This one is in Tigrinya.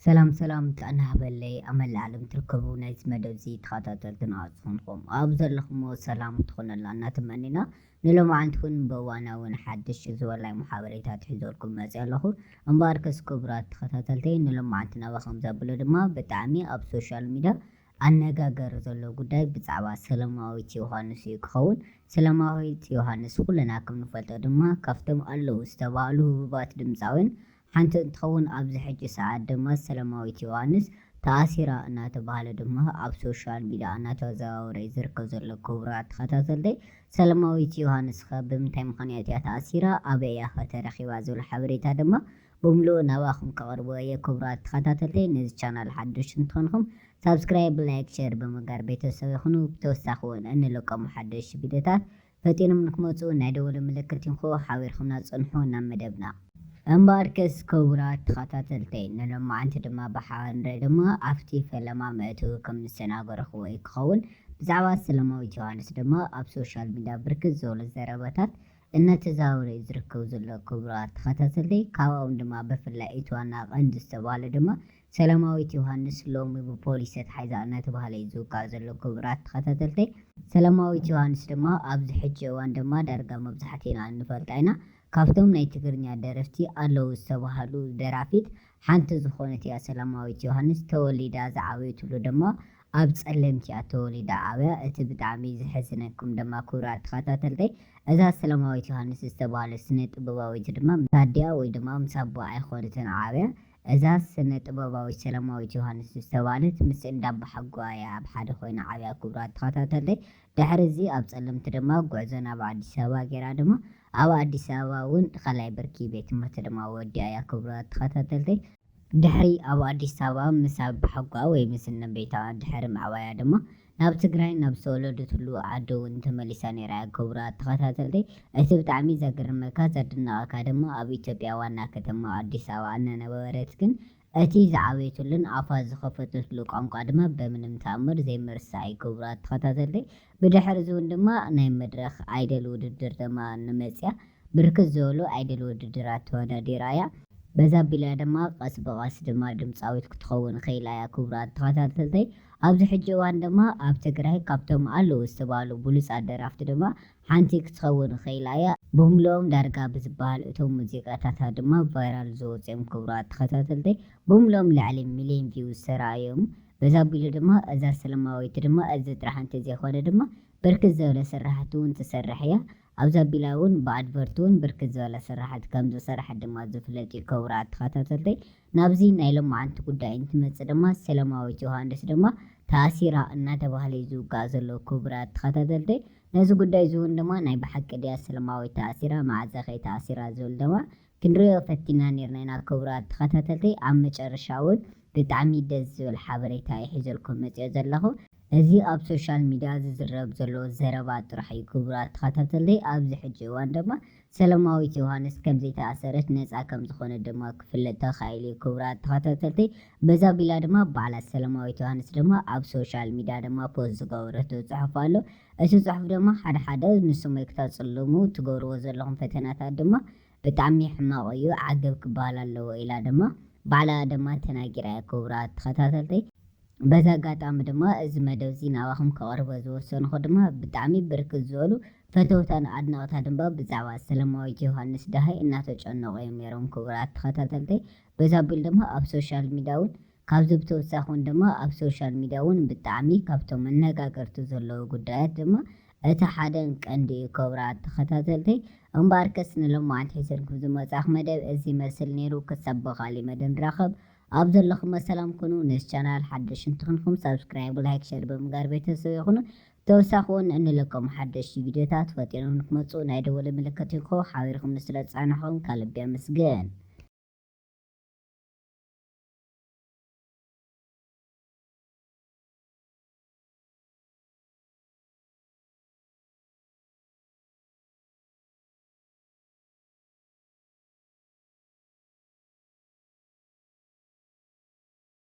ሰላም ሰላም ጥዕና በለይ ኣመል ዓለም ትርከቡ ናይዚ መደብ እዚ ተኸታተልትን ኣፅኹንኩም ኣብ ዘለኹሞ ሰላም ትኾነላ እናተመኒና ንሎማዓንቲ እውን በእዋናውን ሓድሽ ዝበላይ ሓበሬታት ሒዘልኩም መፅእ ኣለኹ። እምበር ከስ ክቡራት ተኸታተልተይ ንሎማዓንቲ ናባኸም ዘብሎ ድማ ብጣዕሚ ኣብ ሶሻል ሚድያ ኣነጋገር ዘሎ ጉዳይ ብዛዕባ ሰላማዊት ዮሃንስ እዩ ክኸውን። ሰላማዊት ዮሃንስ ኩልና ከም ንፈልጦ ድማ ካብቶም ኣለዉ ዝተባሃሉ ህቡባት ድምፃውያን ሓንቲ እንትኸውን ኣብዚ ሕጂ ሰዓት ድማ ሰላማዊት ዮሃንስ ተኣሲራ እናተባሃለ ድማ ኣብ ሶሻል ሚድያ እናተዘዋወረ ዝርከብ ዘሎ ክቡራት ተኸታተልተይ ሰላማዊት ዮሃንስ ኸ ብምንታይ ምኽንያት እያ ተኣሲራ ኣበይ እያ ኸ ተረኺባ ዝብል ሓበሬታ ድማ ብምሉእ ናባኹም ከቕርቦ እየ። ክቡራት ተኸታተልተይ ነዚ ቻናል ሓዱሽ እንትኾንኩም ሳብስክራይብ፣ ላይክ፣ ሸር ብምግባር ቤተሰብ ይኹኑ። ብተወሳኺ እውን እንለቀሙ ሓደሽቲ ቪድዮታት ፈጢኖም ንክመፁ ናይ ደወል ምልክት ይንኩ ሓቢርኩምና ፅንሑ ናብ መደብና። እምበር ከስ ክቡራት ተኸታተልተይ ንሎማዓንቲ ድማ ብሓባር ንሪኦ ድማ ኣብቲ ፈለማ መእተዊ ከም ዝሰናገረኽዎ እዩ ክኸውን። ብዛዕባ ሰላማዊት ዮሃንስ ድማ ኣብ ሶሻል ሚድያ ብርክት ዝበሉ ዘረባታት እናተዛወረ እዩ ዝርከቡ ዘሎ ክቡራት ተኸታተልተይ። ካብኦም ድማ ብፍላይ እቲ ዋና ቀንዲ ዝተባሃለ ድማ ሰላማዊት ዮሃንስ ሎሚ ብፖሊስ ተታሒዛ እናተባሃለ እዩ ዝውቃዕ ዘሎ ክቡራት ተኸታተልተይ። ሰላማዊት ዮሃንስ ድማ ኣብዚ ሕጂ እዋን ድማ ዳርጋ መብዛሕትእና እንፈልጣ ኢና ካብቶም ናይ ትግርኛ ደረፍቲ ኣለዉ ዝተባሃሉ ደራፊት ሓንቲ ዝኾነት እያ ሰላማዊት ዮሃንስ። ተወሊዳ ዝዓበየትሉ ድማ ኣብ ጸለምቲ እያ ተወሊዳ ዓብያ። እቲ ብጣዕሚ ዝሕዝነኩም ድማ ክቡራት ተኸታተልተይ እዛ ሰላማዊት ዮሃንስ ዝተባሃለት ስነ ጥበባዊት ድማ ታድያ ወይ ድማ ምስ ኣቦ ኣይኮነትን ዓብያ። እዛ ስነ ጥበባዊት ሰላማዊት ዮሃንስ ዝተባሃለት ምስ እንዳ ኣቦ ሓጎዋ እያ ኣብ ሓደ ኮይና ዓብያ። ክቡራት ተኸታተልተይ ድሕሪ እዚ ኣብ ጸለምቲ ድማ ጉዕዞ ናብ ኣዲስ ኣበባ ገይራ ድማ ኣብ ኣዲስ ኣበባ እውን ካልኣይ ብርኪ ቤት ትምህርቲ ድማ ወዲኣ እያ። ክቡራት ተኸታተልተይ ድሕሪ ኣብ ኣዲስ ኣበባ ምስ ኣቦ ሓጎዋ ወይ ምስ እነቤታ ድሕሪ ምዕባያ ድማ ናብ ትግራይ ናብ ዝተወለደትሉ ዓዲ እውን ተመሊሳ ነይራ እያ። ክቡራት ተኸታተልተይ እቲ ብጣዕሚ ዘግርመካ ዘድንቐካ ድማ ኣብ ኢትዮጵያ ዋና ከተማ ኣዲስ ኣበባ እናነበረት ግን እቲ ዝዓበየትሉን ኣፋ ዝኸፈተትሉ ቋንቋ ድማ በምንም ተኣምር ዘይምርሳዕ እዩ። ክቡራት ተኸታተልተይ ብድሕሪ እዚ እውን ድማ ናይ መድረኽ ኣይደል ውድድር ድማ ንመፅያ ብርክት ዝበሉ ኣይደል ውድድራት ተወዳዲራ እያ። በዛ ኣቢላ ድማ ቀስ ብቐስ ድማ ድምፃዊት ክትኸውን ኽኢላ እያ። ክቡራት ተኸታተልተይ ኣብዚ ሕጂ እዋን ድማ ኣብ ትግራይ ካብቶም ኣለዉ ዝተባሃሉ ብሉፃት ደራፍቲ ድማ ሓንቲ ክትኸውን ኽኢላ እያ። ብምልኦም ዳርጋ ብዝበሃል እቶም ሙዚቃታታ ድማ ቫይራል ዝወፁ እዮም። ክቡራት ተኸታተልተይ ብምልኦም ልዕሊ ሚልዮን ቪው ዝተረኣዮም። በዛ ኣቢሉ ድማ እዛ ሰላማዊት ድማ እዚ ጥራሕ እንተዘይኮነ ድማ ብርክት ዝበለ ስራሕቲ እውን ትሰርሕ እያ። ኣብዚ ኣቢላ እውን ብኣድቨርት እውን ብርክት ዝበለ ስራሕቲ ከም ዝሰርሐት ድማ ዝፍለጥ እዩ። ክቡራት ተኸታተልተይ ናብዚ ናይ ሎማዓንቲ ጉዳይ እንትመፅእ ድማ ሰላማዊት ዮሃንስ ድማ ተኣሲራ እናተባሃለ እዩ ዝውቃዕ ዘሎ። ክቡራት ተኸታተልተይ ነዚ ጉዳይ እዚ እውን ድማ ናይ ብሓቂ ድያ ሰላማዊት ተኣሲራ መዓዘ ኸ ተኣሲራ ዝብል ድማ ክንሪኦ ፈቲና ነርና ኢና። ክቡራት ተኸታተልተይ ኣብ መጨረሻ እውን ብጣዕሚ ደስ ዝብል ሓበሬታ ይሒዘልኩም መፅኦ ዘለኹ። እዚ ኣብ ሶሻል ሚድያ ዝዝረብ ዘሎ ዘረባ ጥራሕ እዩ። ክቡራት ተኸታተልተይ ኣብዚ ሕጂ እዋን ድማ ሰላማዊት ዮሃንስ ከም ዘይተኣሰረት ነፃ ከም ዝኾነ ድማ ክፍለጥ ተኻኢሉ እዩ። ክቡራት ተኸታተልተይ በዛ ኣቢላ ድማ በዓላት ሰላማዊት ዮሃንስ ድማ ኣብ ሶሻል ሚድያ ድማ ፖስት ዝገበረቶ ፅሑፍ ኣሎ። እቲ ፅሑፍ ድማ ሓደ ሓደ ንስሞይ ክተፅልሙ ትገብርዎ ዘለኹም ፈተናታት ድማ ብጣዕሚ ሕማቕ እዩ ዓገብ ክበሃል ኣለዎ ኢላ ድማ ባዕላ ድማ ተናጊራ እያ። ክቡራት ተኸታተልተይ በዛ ኣጋጣሚ ድማ እዚ መደብ እዚ ናባኹም ከቕርቦ ዝወሰንኩ ድማ ብጣዕሚ ብርክት ዝበሉ ፈተውታን ኣድነቕታ ድማ ብዛዕባ ሰላማዊት ዮሃንስ ዳሃይ እናተጨነቑ እዮም ነይሮም። ክቡራት ተኸታተልተይ በዛ ኣቢሉ ድማ ኣብ ሶሻል ሚድያ እውን ካብዚ ብተወሳኺ እውን ድማ ኣብ ሶሻል ሚድያ እውን ብጣዕሚ ካብቶም መነጋገርቲ ዘለዉ ጉዳያት ድማ እቲ ሓደን ቀንዲ እዩ። ክቡራት ተኸታተልተይ እምበር ከስ ንሎማዓንቲ ሒዘልኩም ዝመፅእ መደብ እዚ ይመስል ነይሩ። ክሳብ ብኻሊእ መደብ ንራኸብ። ኣብ ዘለኹም ሰላም ኩኑ። ነዚ ቻናል ሓድሽ እንትኾንኩም ሳብስክራይብ፣ ላይክ፣ ሸር ብምግባር ቤተሰብ ይኹኑ። ተወሳኺ እውን እንለቀሙ ሓደሽቲ ቪድዮታት ፈጢኖም ንክመፁ ናይ ደወል ምልክት ይንኩ። ሓቢርኩም ስለ ዝፀናሕኩም ከልቢ ኣመስግን።